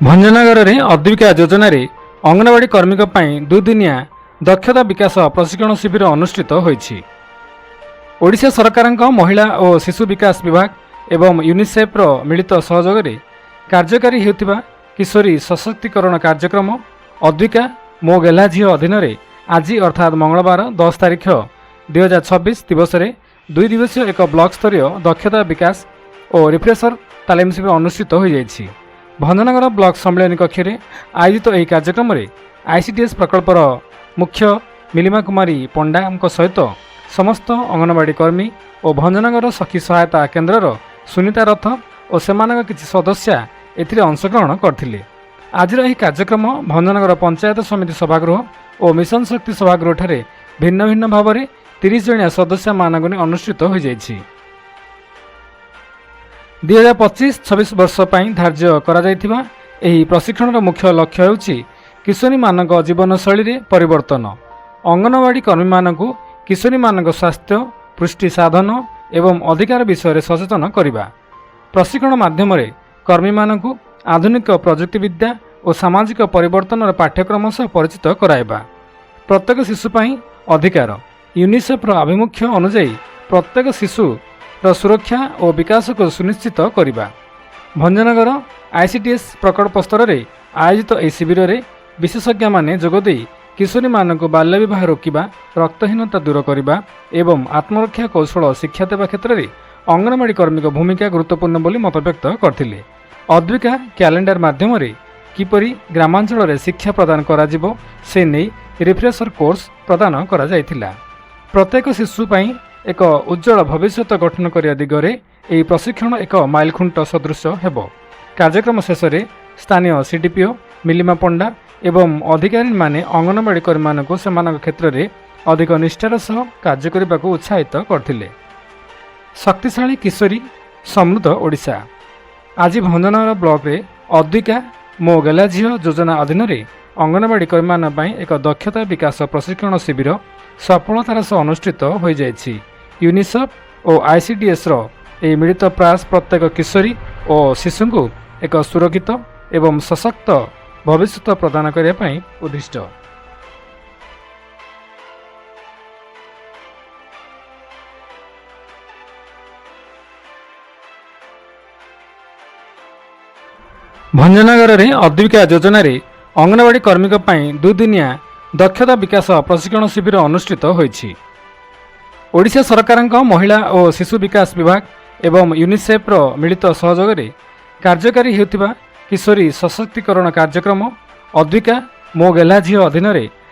भंजनगर में अद्विका योजन अंगनवाड़ी कर्मी दुईदिनिया दक्षता विकास प्रशिक्षण शिविर अनुष्ठित होईछि। ओडिशा सरकार महिला और शिशु विकास विभाग एवं यूनिसेफ्र मिलित सहयोग कार्यकारी हेउथिबा किशोरी सशक्तिकरण कार्यक्रम अद्विका मो गेला झील अधीन आज अर्थात मंगलवार 10 तारिख 2026 दिवस में 2 दिवसीय एक ब्लॉक स्तरीय दक्षता विकास और रिफ्रेशर तालीम शिविर अनुष्ठित हो जाइछि। भंजनगर ब्लॉक सम्मेलन कक्ष में आयोजित यह कार्यक्रम में आईसीडीएस प्रकल्पर मुख्य मिलिमा कुमारी पंडा सहित समस्त अंगनवाड़ी कर्मी और भंजनगर सखी सहायता केन्द्र सुनीता रथ और सेमानक किछि सदस्य एथिरे अंशग्रहण करथिले। आज यह कार्यक्रम भंजनगर पंचायत समिति सभागृह और मिशन शक्ति सभागृह ठारे भिन्न भिन्न भाव में 30 जणिया सदस्य मानक अनुष्ठित हो जाइछि। 2025-26 वर्ष पर धार्य करा जायथिबा एही प्रशिक्षण मुख्य लक्ष्य हेउछि किशोरी मानक जीवनशैली रे परिवर्तन, अंगनवाड़ी कर्मी मानकु किशोरी मानक स्वास्थ्य पुष्टि साधन एवं अधिकार विषय में सचेतन करने, प्रशिक्षण माध्यम कर्मी मानकु आधुनिक प्रजुक्तिविद्या और सामाजिक परिवर्तन पाठ्यक्रम सह परिचित कराइबा, प्रत्येक शिशु पई अधिकार यूनिसेफ्र आभिमुख्य अनुଯାयी प्रत्येक शिशु सुरक्षा और विकास को सुनिश्चित करने। भंजनगर आईसीडीएस प्रकल्प स्तर में आयोजित यह शिविर में विशेषज्ञ माने जोगदे किशोरी मानक बाल्य विवाह रोकवा, रक्तहीनता दूर करने एवं आत्मरक्षा कौशल शिक्षा देवा क्षेत्र में अंगनवाड़ी कर्मी भूमिका गुरुत्वपूर्ण बोली मत व्यक्त करथिले। अद्विका कैलेंडर माध्यम किपरि ग्रामांचल में शिक्षा प्रदान करा जिवो से नहीं रिफ्रेशर कोर्स प्रदान करा जायथिला। प्रत्येक शिशु पई एक उज्जवल भविष्य गठन करने दिगरे यह प्रशिक्षण एक माइलखुंट सदृश हेबो। कार्यक्रम शेष में स्थानीय सीडीपीओ मिलिमा पंडा एवं अधिकारी माने अंगनवाड़ी कर्मी मानक सेमानक क्षेत्र में अधिक निष्ठार सह कार्य करने को उत्साहित करथिले। शक्तिशाली किशोरी समृद्ध ओडिशा। आज भंजनगर ब्लॉक रे अद्विका मो गेला झील योजना अधीन अंगनवाड़ी कर्मी मानक एक दक्षता विकास प्रशिक्षण शिविर सफलतार सह अनुष्ठित हो जाइछि। यूनिसेफ और आईसीडीएस यह मिलित प्रयास प्रत्येक किशोरी और शिशु को एक सुरक्षित एवं सशक्त भविष्य प्रदान करने उद्दिष्ट। भंजनगर में अद्विका योजन अंगनवाड़ी कर्मी दुईदिनिया दक्षता विकास प्रशिक्षण शिविर अनुष्ठित होईछि। ओडिशा सरकार महिला और शिशु विकास विभाग एवं यूनिसेफ्र मिलित सहयोग कार्यकारी हेउथिबा किशोरी सशक्तिकरण कार्यक्रम अद्विका मो गेला झील अधीन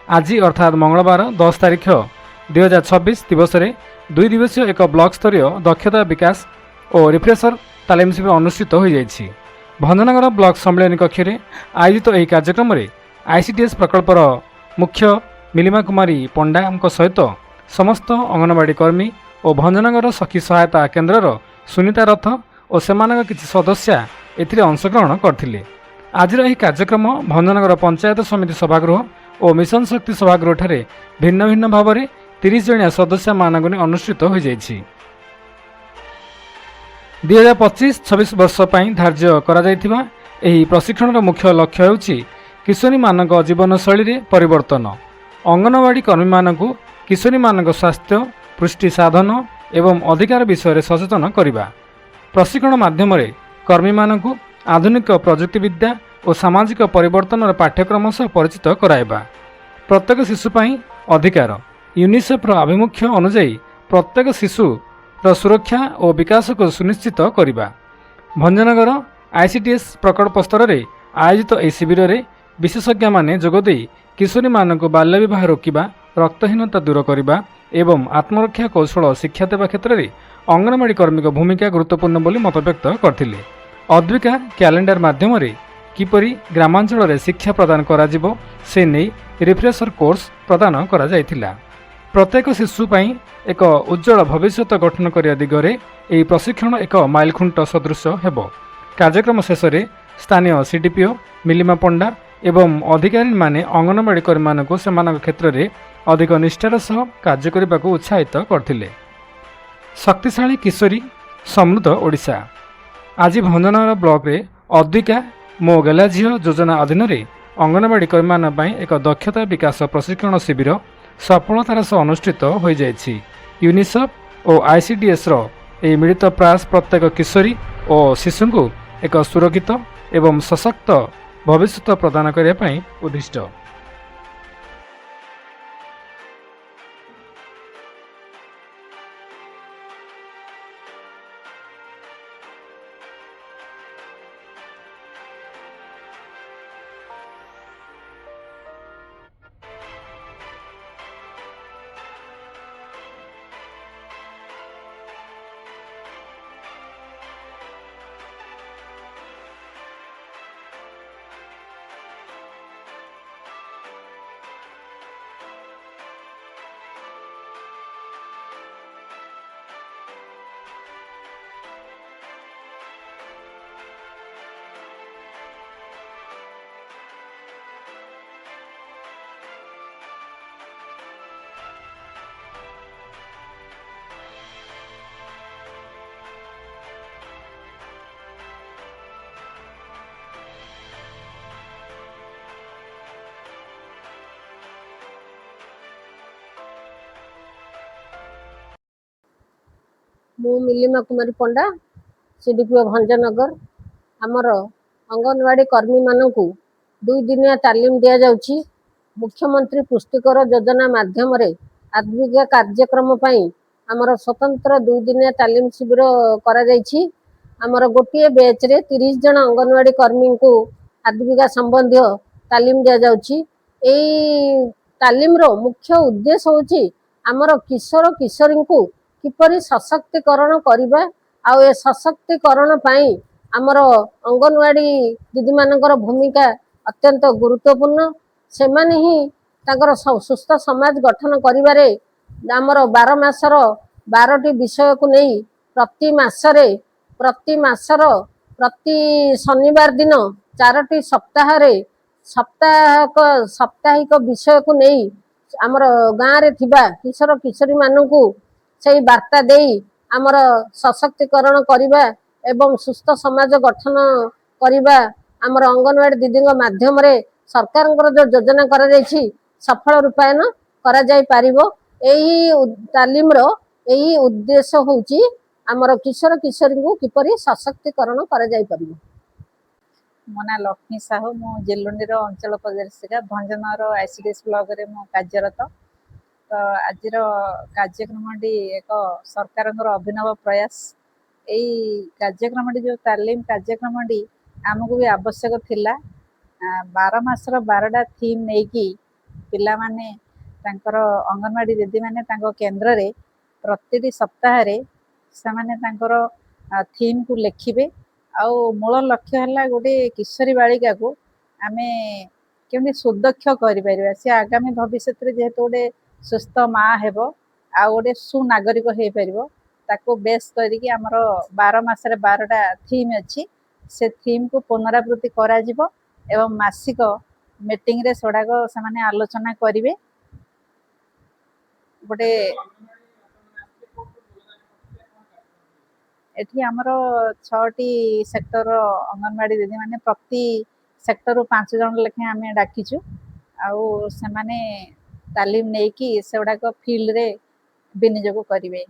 आज अर्थात मंगलवार 10 तारिख 2026 दिवस में 2 दिवसीय एक ब्लॉक स्तरीय दक्षता विकास और रिफ्रेशर तालीम शिविर अनुष्ठित हो जाइछि। भंजनगर ब्लॉक सम्मेलन कक्ष में आयोजित यह कार्यक्रम में आईसीडीएस प्रकल्पर मुख्य मिलिमा कुमारी पंडा सहित समस्त अंगनवाड़ी कर्मी और भंजनगर सखी सहायता केन्द्र सुनीता रथ और सेमानक किछि सदस्य एथिरे अंशग्रहण करथिले। आज यह कार्यक्रम भंजनगर पंचायत समिति सभागृह और मिशन शक्ति सभागृह ठारे भिन्न भिन्न भाव में 30 जणिया सदस्य मानक अनुष्ठित हो जाइछि। 2025-26 वर्ष पर धार्य करा जायथिबा एही प्रशिक्षण मुख्य लक्ष्य हेउछि किशोरी मानक जीवनशैली रे परिवर्तन, अंगनवाड़ी कर्मी मानकु किशोरी मानक स्वास्थ्य पुष्टि साधन एवं अधिकार विषय में सचेतन करने, प्रशिक्षण माध्यम कर्मी मानकु आधुनिक प्रजुक्तिविद्या और सामाजिक परिवर्तन पाठ्यक्रम सह परिचित कराइबा, प्रत्येक शिशु पई अधिकार यूनिसेफ्र आभिमुख्य अनुଯାयी प्रत्येक शिशु सुरक्षा और विकास को सुनिश्चित करने। भंजनगर आईसीडीएस प्रकल्प स्तर में आयोजित यह शिविर में विशेषज्ञ माने जोगदे किशोरी मानक बाल्य विवाह रोकवा, रक्तहीनता दूर करने एवं आत्मरक्षा कौशल शिक्षा देवा क्षेत्र में अंगनवाड़ी कर्मी भूमिका गुरुत्वपूर्ण बोली मत व्यक्त करथिले। अद्विका कैलेंडर माध्यम किपरि ग्रामांचल में शिक्षा प्रदान करा जिवो से नहीं रिफ्रेशर कोर्स प्रदान करा जायथिला। प्रत्येक शिशु पई एक उज्जवल भविष्य गठन करने दिगरे यह प्रशिक्षण एक माइलखुंट सदृश हेबो। कार्यक्रम शेष में स्थानीय सीडीपीओ मिलिमा पंडा एवं अधिकारी माने अंगनवाड़ी कर्मी मानक सेमानक क्षेत्र में अधिक निष्ठार सह कार्य करने को उत्साहित करथिले। शक्तिशाली किशोरी समृद्ध ओडिशा। आज भंजनगर ब्लॉक रे अद्विका ମୋ ଗେଲା ଝିଅ ଯୋଜନା ଅଧୀନରେ ଅଙ୍ଗନବାଡ଼ି କର୍ମୀମାନଙ୍କ ପାଇଁ ଏକ ଦକ୍ଷତା ବିକାଶ ପ୍ରଶିକ୍ଷଣ ଶିବିର ସଫଳତାର ସହ ଅନୁଷ୍ଠିତ ହୋଇଯାଇଛି। ୟୁନିସେଫ୍ ଓ ICDSର ଏହି ମିଳିତ ପ୍ରୟାସ ପ୍ରତ୍ୟେକ କିଶୋରୀ ଓ ଶିଶୁଙ୍କୁ ଏକ ସୁରକ୍ଷିତ ଏବଂ ସଶକ୍ତ ଭବିଷ୍ୟତ ପ୍ରଦାନ କରିବା ପାଇଁ ଉଦ୍ଦିଷ୍ଟ। ମୁଁ ମିଲିମା କୁମାରୀ ପଣ୍ଡା, CDPO ଭଞ୍ଜନଗର। ଆମର ଅଙ୍ଗନବାଡ଼ି କର୍ମୀମାନଙ୍କୁ 2 ଦିନିଆ ତାଲିମ ଦିଆଯାଉଛି। ମୁଖ୍ୟମନ୍ତ୍ରୀ ପୁଷ୍ଟିକର ଯୋଜନା ମାଧ୍ୟମରେ ଆଜୀବିକା କାର୍ଯ୍ୟକ୍ରମ ପାଇଁ ଆମର ସ୍ୱତନ୍ତ୍ର 2 ଦିନିଆ ତାଲିମ ଶିବିର କରାଯାଇଛି। ଆମର ଗୋଟିଏ ବ୍ୟାଚ୍ରେ 30 ଜଣ ଅଙ୍ଗନବାଡ଼ି କର୍ମୀଙ୍କୁ ଆଜୀବିକା ସମ୍ବନ୍ଧୀୟ ତାଲିମ ଦିଆଯାଉଛି। ଏହି ତାଲିମର ମୁଖ୍ୟ ଉଦ୍ଦେଶ୍ୟ ହେଉଛି ଆମର କିଶୋର କିଶୋରୀଙ୍କୁ କିପରି ସଶକ୍ତିକରଣ କରିବା, ଆଉ ଏ ସଶକ୍ତିକରଣ ପାଇଁ ଆମର ଅଙ୍ଗନବାଡ଼ି ଦିଦିମାନଙ୍କର ଭୂମିକା ଅତ୍ୟନ୍ତ ଗୁରୁତ୍ୱପୂର୍ଣ୍ଣ। ସେମାନେ ହିଁ ତାଙ୍କର ସୁସ୍ଥ ସମାଜ ଗଠନ କରିବାରେ ଆମର 12 ମାସର 12ଟି ବିଷୟକୁ ନେଇ ପ୍ରତି ଶନିବାର ଦିନ 4ଟି ସାପ୍ତାହିକ ବିଷୟକୁ ନେଇ ଆମର ଗାଁରେ ଥିବା କିଶୋର କିଶୋରୀମାନଙ୍କୁ ସେହି ବାର୍ତ୍ତା ଦେଇ ଆମର ସଶକ୍ତିକରଣ କରିବା ଏବଂ ସୁସ୍ଥ ସମାଜ ଗଠନ କରିବା ଆମର ଅଙ୍ଗନବାଡ଼ି ଦିଦିଙ୍କ ମାଧ୍ୟମରେ ସରକାରଙ୍କର ଯେଉଁ ଯୋଜନା କରାଯାଇଛି ସଫଳ ରୂପାୟନ କରାଯାଇପାରିବ। ଏହି ତାଲିମର ଏହି ଉଦ୍ଦେଶ୍ୟ ହେଉଛି ଆମର କିଶୋର କିଶୋରୀଙ୍କୁ କିପରି ସଶକ୍ତିକରଣ କରାଯାଇପାରିବ। ମୋ ନାଁ ଲକ୍ଷ୍ମୀ ସାହୁ, ମୁଁ ଜେଲୁଣ୍ଡିର ଅଞ୍ଚଳ ପରିଦର୍ଶିକା, ଭଞ୍ଜନଗର ICDS ବ୍ଲକରେ ମୁଁ କାର୍ଯ୍ୟରତ। ତ ଆଜିର କାର୍ଯ୍ୟକ୍ରମଟି ଏକ ସରକାରଙ୍କର ଅଭିନବ ପ୍ରୟାସ। ଏଇ କାର୍ଯ୍ୟକ୍ରମଟି ଯେଉଁ ତାଲିମ କାର୍ଯ୍ୟକ୍ରମଟି ଆମକୁ ବି ଆବଶ୍ୟକ ଥିଲା। 12 ମାସର 12ଟା ଥିମ୍ ନେଇକି ପିଲାମାନେ ତାଙ୍କର ଅଙ୍ଗନବାଡ଼ି ଦିଦିମାନେ ତାଙ୍କ କେନ୍ଦ୍ରରେ ପ୍ରତିଟି ସପ୍ତାହରେ ସେମାନେ ତାଙ୍କର ଥିମ୍କୁ ଲେଖିବେ। ଆଉ ମୂଳ ଲକ୍ଷ୍ୟ ହେଲା ଗୋଟେ କିଶୋରୀ ବାଳିକାକୁ ଆମେ କେମିତି ସୁଦକ୍ଷ କରିପାରିବା, ସେ ଆଗାମୀ ଭବିଷ୍ୟତରେ ଯେହେତୁ ଗୋଟେ ସୁସ୍ଥ ମା ହେବ ଆଉ ଗୋଟେ ସୁନାଗରିକ ହେଇପାରିବ, ତାକୁ ବେସ୍ କରିକି ଆମର 12 ମାସରେ 12ଟା ଥିମ୍ ଅଛି। ସେ ଥିମ୍କୁ ପୁନରାବୃତ୍ତି କରାଯିବ ଏବଂ ମାସିକ ମିଟିଂରେ ସେଗୁଡ଼ାକ ସେମାନେ ଆଲୋଚନା କରିବେ। ଗୋଟେ ଏଠି ଆମର 6ଟି ସେକ୍ଟର ଅଙ୍ଗନବାଡ଼ି ଦିଦିମାନେ ପ୍ରତି ସେକ୍ଟରରୁ 5 ଜଣ ଲେଖାଏଁ ଆମେ ଡାକିଛୁ। ଆଉ ସେମାନେ ତାଲିମ ନେଇକି ସେଗୁଡ଼ାକ ଫିଲ୍ଡରେ ବିନିଯୋଗ କରିବେ।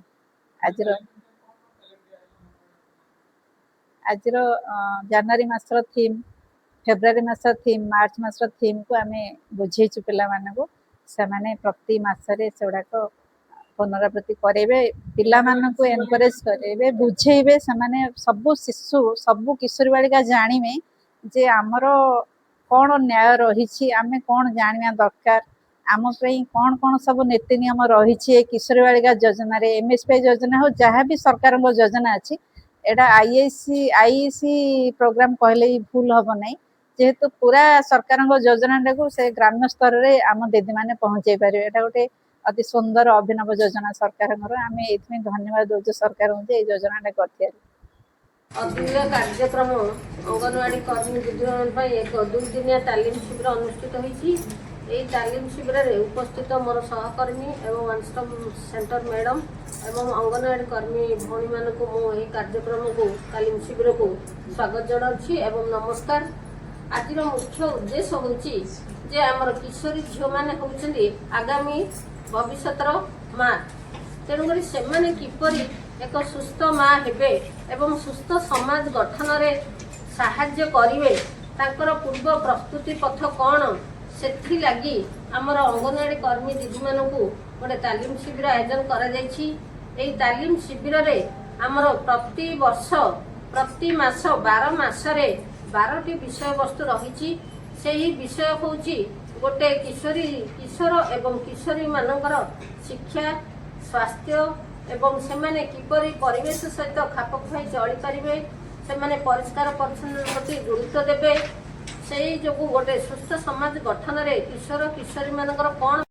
ଆଜିର ଜାନୁଆରୀ ମାସର ଥିମ୍, ଫେବୃଆରୀ ମାସର ଥିମ୍, ମାର୍ଚ୍ଚ ମାସର ଥିମ୍କୁ ଆମେ ବୁଝେଇଛୁ ପିଲାମାନଙ୍କୁ। ସେମାନେ ପ୍ରତି ମାସରେ ସେଗୁଡ଼ାକ ପୁନରାବୃତ୍ତି କରାଇବେ, ପିଲାମାନଙ୍କୁ ଏନକରେଜ କରାଇବେ, ବୁଝେଇବେ। ସେମାନେ ସବୁ ଶିଶୁ, ସବୁ କିଶୋରୀ ବାଳିକା ଜାଣିବେ ଯେ ଆମର କ'ଣ ନ୍ୟାୟ ରହିଛି, ଆମେ କ'ଣ ଜାଣିବା ଦରକାର, ଆମ ପାଇଁ କ'ଣ କ'ଣ ସବୁ ନୀତି ନିୟମ ରହିଛି ଏ କିଶୋରୀ ବାଳିକା ଯୋଜନାରେ। MSPI ଯୋଜନା ହଉ, ଯାହା ବି ସରକାରଙ୍କ ଯୋଜନା ଅଛି, ଏଇଟା IEC ପ୍ରୋଗ୍ରାମ କହିଲେ ଭୁଲ ହେବ ନାହିଁ, ଯେହେତୁ ପୁରା ସରକାରଙ୍କ ଯୋଜନାଟାକୁ ସେ ଗ୍ରାମ୍ୟ ସ୍ତରରେ ଆମ ଦିଦିମାନେ ପହଞ୍ଚାଇ ପାରିବେ। ଏଇଟା ଗୋଟେ ଅତି ସୁନ୍ଦର ଅଭିନବ ଯୋଜନା ସରକାରଙ୍କର। ଆମେ ଏଇଥିପାଇଁ ଧନ୍ୟବାଦ ଦେଉଛୁ ସରକାରଙ୍କୁ ଯେ ଏଇ ଯୋଜନାଟା କରିଥିବାରୁ। ଅଜୀବିକା କାର୍ଯ୍ୟକ୍ରମ ଅଙ୍ଗନବାଡ଼ି କର୍ମୀ ଦିଦିମାନଙ୍କ ପାଇଁ ଏକ 2 ଦିନିଆ ତାଲିମ ଶିବିର ଅନୁଷ୍ଠିତ ହୋଇଛି। ଏହି ତାଲିମ ଶିବିରରେ ଉପସ୍ଥିତ ମୋର ସହକର୍ମୀ ଏବଂ ୱାନ୍-ଷ୍ଟପ୍ ସେଣ୍ଟର ମ୍ୟାଡ଼ାମ୍ ଏବଂ ଅଙ୍ଗନବାଡ଼ି କର୍ମୀ ଭଉଣୀମାନଙ୍କୁ ମୁଁ ଏହି କାର୍ଯ୍ୟକ୍ରମକୁ ତାଲିମ ଶିବିରକୁ ସ୍ୱାଗତ ଜଣାଉଛି ଏବଂ ନମସ୍କାର। ଆଜିର ମୁଖ୍ୟ ଉଦ୍ଦେଶ୍ୟ ହେଉଛି ଯେ ଆମର କିଶୋରୀ ଝିଅମାନେ ହେଉଛନ୍ତି ଆଗାମୀ ଭବିଷ୍ୟତର ମା। ତେଣୁକରି ସେମାନେ କିପରି ଏକ ସୁସ୍ଥ ମା ହେବେ ଏବଂ ସୁସ୍ଥ ସମାଜ ଗଠନରେ ସାହାଯ୍ୟ କରିବେ, ତାଙ୍କର ପୂର୍ବ ପ୍ରସ୍ତୁତି ପଥ କ'ଣ, ସେଥିଲାଗି ଆମର ଅଙ୍ଗନୱାଡ଼ି କର୍ମୀ ଦିଦିମାନଙ୍କୁ ଗୋଟେ ତାଲିମ ଶିବିର ଆୟୋଜନ କରାଯାଇଛି। ଏହି ତାଲିମ ଶିବିରରେ ଆମର ପ୍ରତି ବର୍ଷ ପ୍ରତି ମାସ 12 ମାସରେ 12ଟି ବିଷୟବସ୍ତୁ ରହିଛି। ସେହି ବିଷୟ ହେଉଛି ଗୋଟେ କିଶୋର ଏବଂ କିଶୋରୀମାନଙ୍କର ଶିକ୍ଷା, ସ୍ୱାସ୍ଥ୍ୟ ଏବଂ ସେମାନେ କିପରି ପରିବେଶ ସହିତ ଖାପ ଖୁଆଇ ଚଳିପାରିବେ, ସେମାନେ ପରିଷ୍କାର ପରିଚ୍ଛନ୍ନତା ପ୍ରତି ଗୁରୁତ୍ୱ ଦେବେ। ସେହି ଯୋଗୁଁ ଗୋଟେ ସୁସ୍ଥ ସମାଜ ଗଠନରେ କିଶୋର କିଶୋରୀମାନଙ୍କର କ'ଣ